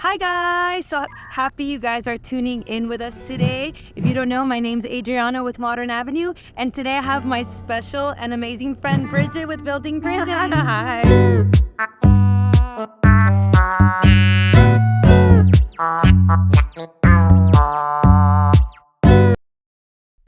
Hi guys! So happy you guys are tuning in with us today. If you don't know, my name's Adriana with Modern Avenue, and today I have my special and amazing friend Bridget with Building Bridget. Hi!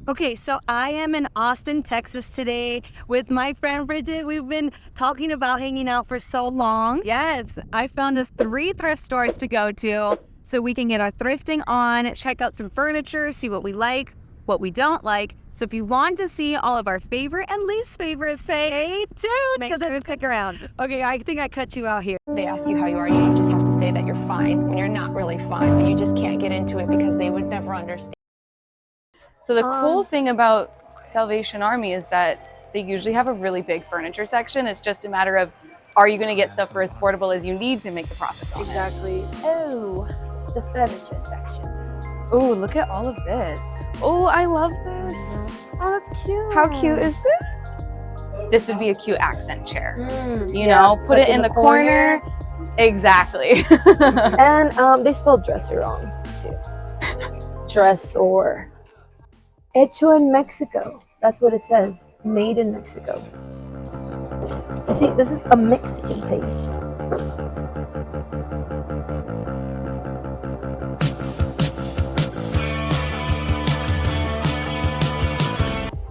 Okay, so I am in Austin, Texas today with my friend Bridget. We've been talking about hanging out for so long. Yes, I found us 3 thrift stores to go to so we can get our thrifting on, check out some furniture, see what we like, what we don't like. So if you want to see all of our favorite and least favorite, stay tuned. Make sure to stick around. Okay, I think I cut you out here. They ask you how you are, you just have to say that you're fine when you're not really fine, but you just can't get into it because they would never understand. So the cool thing about Salvation Army is that they usually have a really big furniture section. It's just a matter of, are you going to get stuff for as affordable as you need to make the profits on it? Exactly. Oh, the furniture section. Oh, look at all of this. Oh, I love this. Oh, that's cute. How cute is this? This would be a cute accent chair. You Yeah, know, put like it in the corner. Exactly. And they spelled dresser wrong too. Dressor. Hecho en Mexico. That's what it says. Made in Mexico. You see, this is a Mexican place.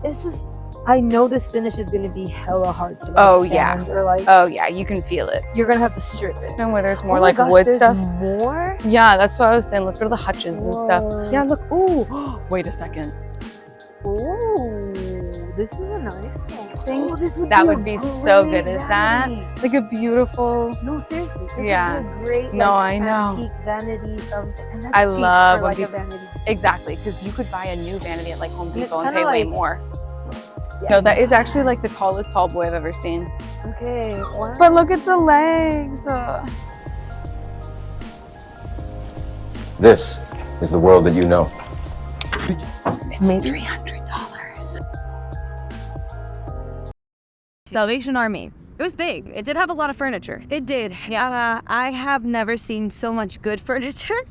It's just, I know this finish is going to be hella hard to like sand or like. Oh yeah, you can feel it. You're going to have to strip it. And where there's more Oh my like gosh, wood there's stuff. more? Yeah, that's what I was saying. Let's go to the hutches and Whoa. stuff. Yeah, look. Ooh. Wait a second. Ooh, this is a nice one. Oh, this would That be would be so good. Is that vanity. like a beautiful? No, seriously, this Yeah. would be a great No, like, I know. antique vanity something. And that's I cheap love for like a a vanity. Exactly, because you could buy a new vanity at like Home And it's Depot and kinda pay way like- more. Yeah. No, that is actually like the tallest tall boy I've ever seen. Okay, wow. But look at the legs. This is the world that you know. It's $300. Salvation Army. It was big. It did have a lot of furniture. It did. Yeah, I have never seen so much good furniture.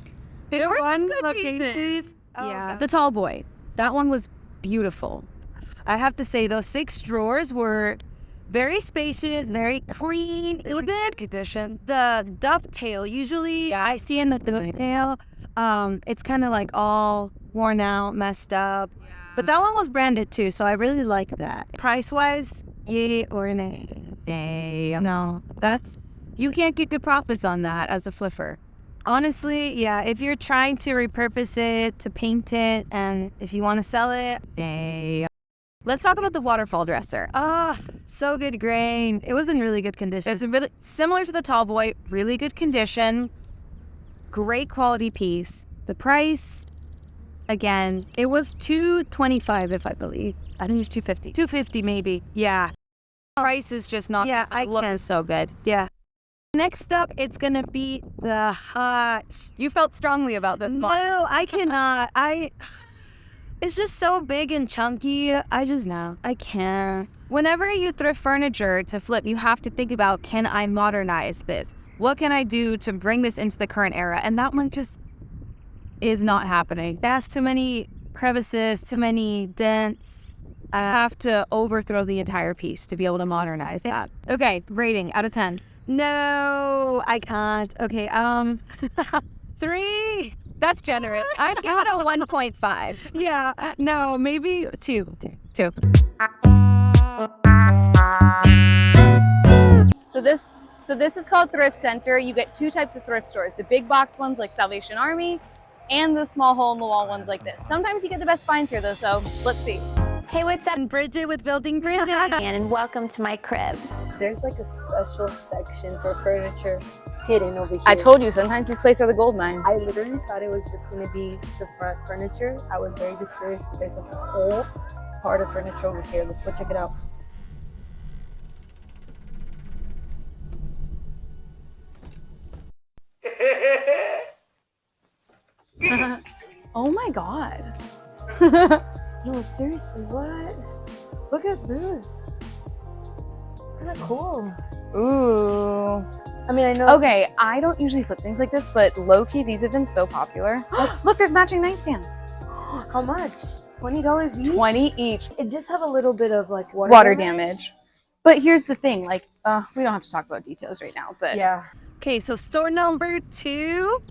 There were some One good location. pieces. Yeah. The tall boy. That one was beautiful. I have to say those 6 drawers were very spacious, very clean. It was good condition. The dovetail, usually I see in the dovetail, it's kind of like all worn out, messed up. But that one was branded too, so I really like that. Price-wise, yay or nay? Damn. No, you can't get good profits on that as a flipper. Honestly, yeah, if you're trying to repurpose it, to paint it, and if you want to sell it, Damn. Let's talk about the waterfall dresser. so good grain. It was in really good condition. It's really similar to the tall boy, really good condition, great quality piece. The price, again, It was $225, if I believe. I think it was $250. $250 maybe. Yeah. Price is just not. Yeah, I look can. so good. Yeah. Next up, it's gonna be the hot. You felt strongly about this one. No, I cannot. It's just so big and chunky. I can't. Whenever you thrift furniture to flip, you have to think about, can I modernize this? What can I do to bring this into the current era? And that one just is not happening. It has too many crevices, too many dents. I have to overthrow the entire piece to be able to modernize that. Okay, rating out of 10. No, I can't. Okay, 3. That's generous. I'd give it a 1.5. Yeah, no, maybe 2. 2. So this is called Thrift Center. You get 2 types of thrift stores: the big box ones like Salvation Army, and the small hole in the wall ones like this. Sometimes you get the best finds here though, so let's see. Hey, what's up? And Bridget with Building Bridget. And welcome to my crib. There's like a special section for furniture hidden over here. I told you, sometimes these places are the gold mine. I literally thought it was just going to be the front furniture. I was very discouraged, but there's a whole part of furniture over here. Let's go check it out. Oh my god. No, seriously, what? Look at this. It's kind of cool. Ooh. I mean, I know. Okay, I don't usually flip things like this, but low-key, these have been so popular. Look, there's matching nightstands. How much? $20 each? 20 each. It does have a little bit of like Water damage. But here's the thing, like, we don't have to talk about details right now, but Yeah. Okay, so store number 2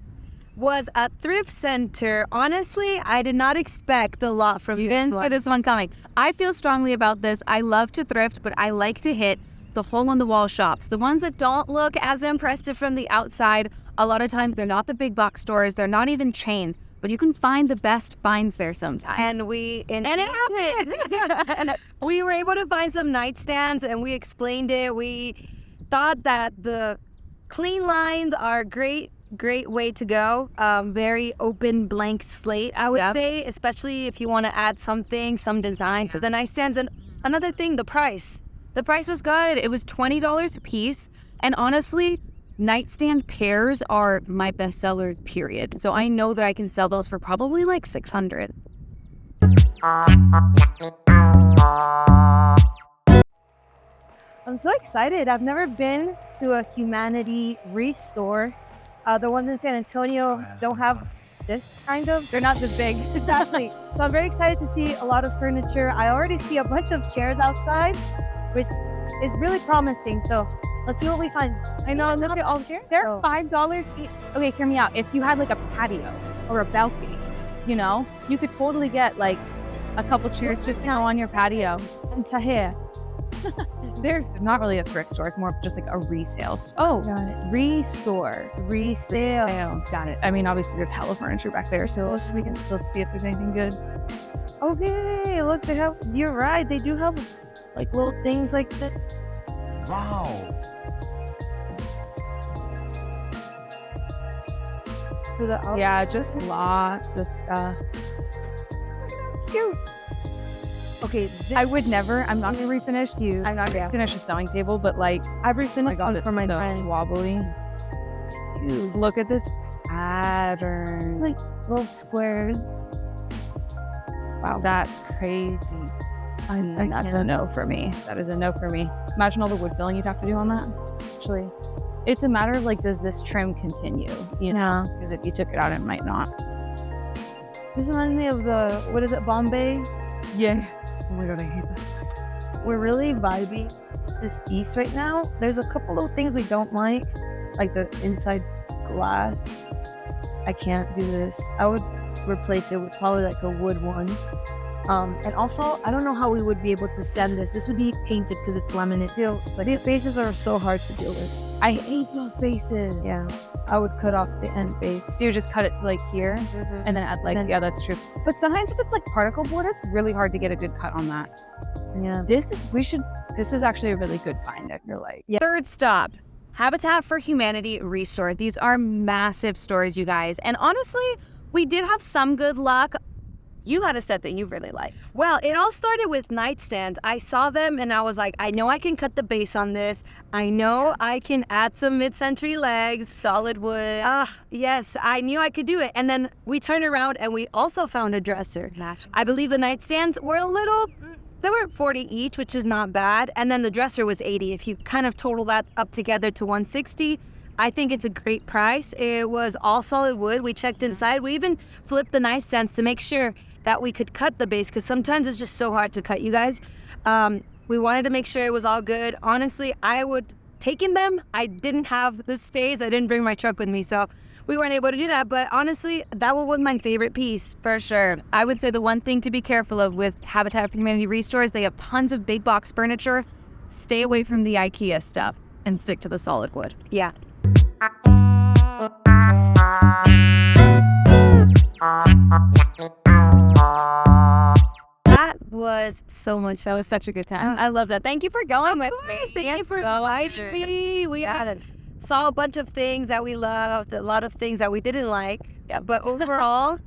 was a thrift center. Honestly, I did not expect a lot from You this didn't see one. this one coming. I feel strongly about this. I love to thrift, but I like to hit the hole-in-the-wall shops. The ones that don't look as impressive from the outside. A lot of times they're not the big box stores. They're not even chains, but you can find the best finds there sometimes. And it happened. We were able to find some nightstands, and we explained it. We thought that the clean lines are great way to go. Very open, blank slate, I would say, especially if you want to add some design to the nightstands. And another thing, the price. The price was good. It was $20 a piece. And honestly, nightstand pairs are my best sellers, period. So I know that I can sell those for probably like $600. I'm so excited. I've never been to a Humanity Restore. The ones in San Antonio don't have this kind of. They're not this big. Exactly. So I'm very excited to see a lot of furniture. I already see a bunch of chairs outside, which is really promising. So let's see what we find. I know, look at all the chairs. They're $5 each. Okay, hear me out. If you had like a patio or a balcony, you know, you could totally get like a couple chairs just to go on your patio. And Tahir. There's not really a thrift store. It's more of just like a resale store. Oh, Got it. Resale. Got it. I mean, obviously there's hella furniture back there, so we can still see if there's anything good. Okay, look, they have, you're right. They do have like little things like that. Wow. For the outside. Yeah, just lots of stuff. Cute. Okay, I would never. I'm not gonna refinish you. I'm not gonna finish a sewing table, but like I've I refinished got one it for my so friend. wobbly. Cute. Look at this pattern. Like little squares. Wow, that's crazy. That's a no for me. That is a no for me. Imagine all the wood filling you'd have to do on that. Actually, it's a matter of like, does this trim continue? You know, because if you took it out, it might not. This reminds me of the, what is it, Bombay? Yeah. Oh my god, I hate that. We're really vibing this piece right now. There's a couple of things we don't like the inside glass. I can't do this. I would replace it with probably like a wood one. And also, I don't know how we would be able to sand this. This would be painted because it's laminate still, but these bases are so hard to deal with. I hate those bases. Yeah, I would cut off the end base. So you just cut it to like here, and then add like, yeah, that's true. But sometimes if it's like particle board, it's really hard to get a good cut on that. Yeah. This is actually a really good find, I feel like. Yeah. Third stop, Habitat for Humanity Restore. These are massive stores, you guys. And honestly, we did have some good luck. You had a set that you really liked. Well, it all started with nightstands. I saw them and I was like, I know I can cut the base on this. I know I can add some mid-century legs. Solid wood. Yes, I knew I could do it. And then we turned around and we also found a dresser. I believe the nightstands were they were 40 each, which is not bad. And then the dresser was 80. If you kind of total that up together to 160, I think it's a great price. It was all solid wood. We checked inside. We even flipped the nightstands to make sure that we could cut the base, because sometimes it's just so hard to cut, you guys. We wanted to make sure it was all good. Honestly, I would taken them. I didn't have the space. I didn't bring my truck with me, so we weren't able to do that. But honestly, that one was my favorite piece. For sure. I would say the one thing to be careful of with Habitat for Humanity Restores, they have tons of big box furniture. Stay away from the IKEA stuff and stick to the solid wood. Yeah. That was so much fun. That was such a good time. I love that. Thank you for going with me. Thank you for inviting me. We saw a bunch of things that we loved, a lot of things that we didn't like. Yeah. But overall,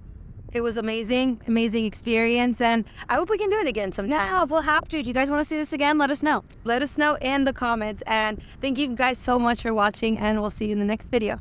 it was amazing experience, and I hope we can do it again sometime. Yeah, we'll have to. Do you guys want to see this again? Let us know. Let us know in the comments, and thank you guys so much for watching, and we'll see you in the next video.